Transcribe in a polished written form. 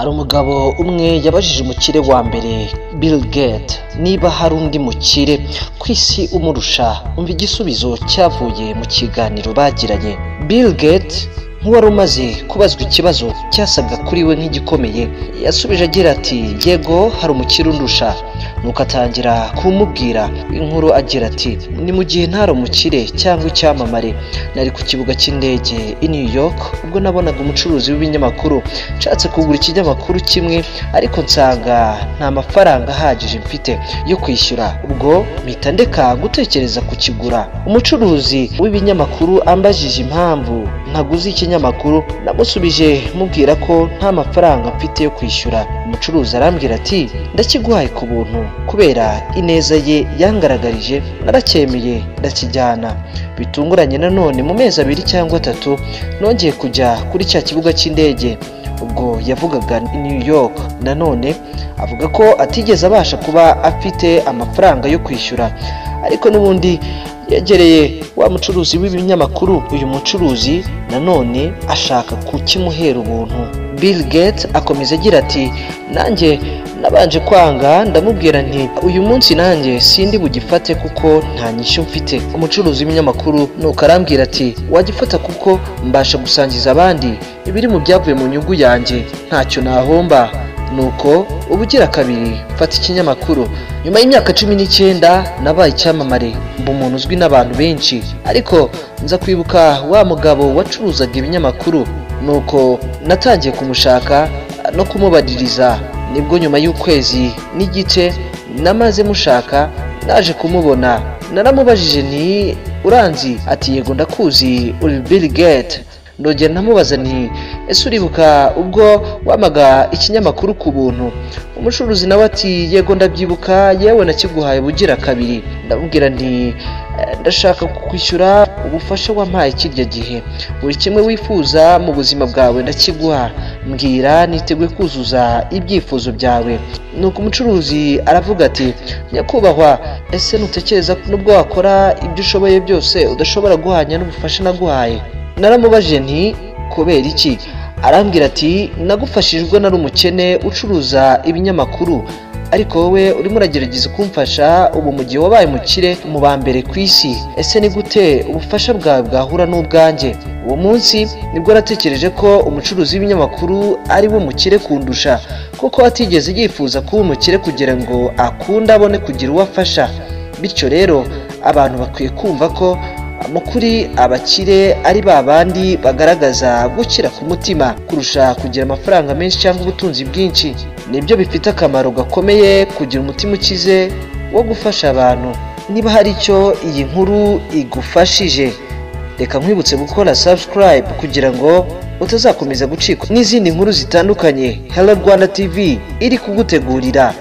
hari umugabo umwe yabajije umukire wa mbere Bill Gates niba hari undi mukire ku isi umurusha. Umva igisubizo cyavuye mu kiganiro bagiranye. Bill Gates nk'uwari umaze kubazwa ikibazo cyasaga kuri we nk'igikomeye, yasubije agira ati yego hari umukire undusha. Nuko atangira kumubwira inkuru agira ati ni mu gihe ntari umukire cyangwa icyamamare, nari ku kibuga cy'indege i New York ubwo nabonaga umucuruzi w'ibinyamakuru nshatse kugura ikinyamakuru kimwe, ariko nsanga nta mafaranga ahagije mfite yo kwishyura. Ubwo mpita ndeka gutekereza kukigura. Umucuruzi w'ibinyamakuru ambajije impamvu ntaguze ikinyamakuru, namusubije mubwira ko nta mafaranga mfite yo kwishyura. Umucuruzi arambwira ati ndakiguhaye ku buntu kubera ineza ye yangaragarije, naracyemeye ndakijyana. Bitunguranye nanone mu mezi 2 cyangwa 3 nongeye kujya kuri cya kibuga cy'indege. Ubwo yavugaga i New York, nanone avuga ko atigeze abasha kuba afite amafaranga yo kwishyura, ariko n'ubundi yegereye wa mucuruzi w'ibinyamakuru. Uyu mucuruzi nanone ashaka kukimuhera ubuntu. Bill Gates akomeza agira ati nanjye nabanje kwanga, ndamubwira nti uyu munsi nanjye sindi bugifate kuko nta nyishyu mfite. Umucuruzi w'ibinyamakuru nuko arambwira ati wagifata kuko mbasha gusangiza abandi ibiri mu byavuye mu nyungu yanjye, ntacyo nahomba. Nuko ubugira kabiri mfata ikinyamakuru. Nyuma y'imyaka 19 nabaye icyamamare, mba umuntu uzwi n'abantu benshi, ariko nza kwibuka wa mugabo wacuruzaga ibinyamakuru. Nuko natangiye kumushaka no kumubadiriza. Nibwo nyuma y'ukwezi n'igice namaze mushaka naje kumubona. Naramubajije nti uranzi? Ati yego ndakuzi, uri Bill Gates. Ndongera namubaza nti ese uribuka ubwo wamaga ikinyamakuru ku buntu? Umucuruzi nawe ati yego ndabyibuka, yewe nakiguhaye bugira kabiri. Ndamubwira nti ndashaka kukwishyura ubufasha wampaye kirya gihe. Buri kimwe wifuza mu buzima bwawe ndakiguha, mbwira niteguye kuzuza ibyifuzo byawe. Nuko umucuruzi aravuga ati nyakubahwa, ese nutekereza nubwo wakora ibyo ushoboye byose udashobora guhanya n'ubufasha naguhaye? Naramubajije nti kubera iki? Arambwira ati nagufashijwe nari umukene ucuruza ibinyamakuru, ariko wowe urimo uragerageza kumfasha ubu mu gihe wabaye mukire mu ba mbere ku isi. Ese ni gute ubufasha bwawe bwahura n'ubwanjye? Uwo munsi nibwo natekereje ko umucuruzi w'ibinyamakuru ari we mukire kundusha, kuko atigeze yifuza kuba umukire kugira ngo akunde abone kugira uwo afasha. Bityo rero abantu bakwiye kumva ko mukuri abakire ari babandi bagaragaza gukira ku mutima kurusha kugira amafaranga menshi cyangwa ubutunzi bwinshi. Nibyo bifite akamaro gakomeye kugira umutima ukize wo gufasha abantu. Niba hari icyo iyi nkuru igufashije, reka nkwibutse gukora subscribe kugira ngo utazakomeza gucikwa n'izindi nkuru zitandukanye Hello Rwanda TV iri kugutegurira.